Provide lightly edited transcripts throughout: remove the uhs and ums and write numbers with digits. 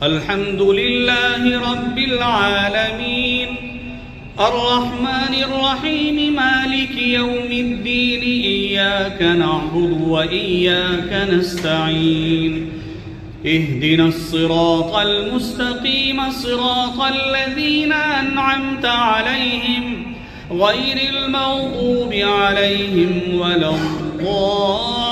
الحمد لله رب العالمين الرحمن الرحيم مالك يوم الدين إياك نعبد وإياك نستعين اهدنا الصراط المستقيم صراط الذين أنعمت عليهم غير المغضوب عليهم ولا الضالين.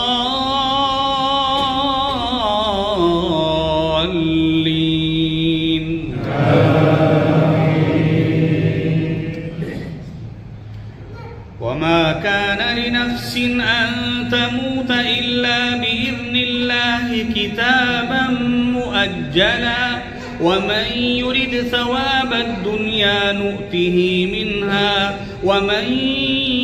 وما كان لنفس أن تموت إلا بإذن الله كتابا مؤجلا ومن يرد ثواب الدنيا نؤته منها ومن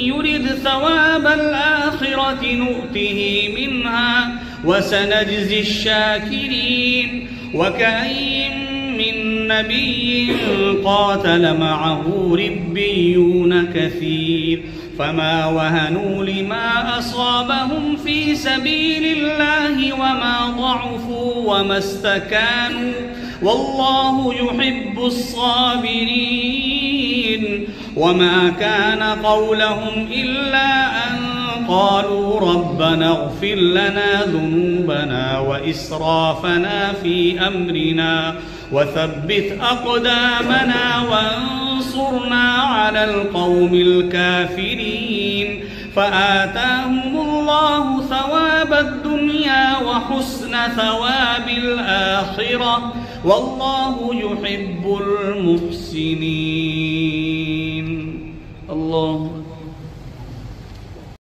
يرد ثواب الآخرة نؤته منها وسنجزي الشاكرين. وكأين من نبي قاتل معه ربيون كثير فما وهنوا لما أصابهم في سبيل الله وما ضعفوا وما استكانوا والله يحب الصابرين. وما كان قولهم إلا أن قالوا ربنا اغفر لنا ذنوبنا وإسرافنا في أمرنا وثبت أقدامنا وانصرنا على القوم الكافرين. فآتاهم الله ثواب الدنيا وحسن ثواب الآخرة والله يحب المحسنين. الله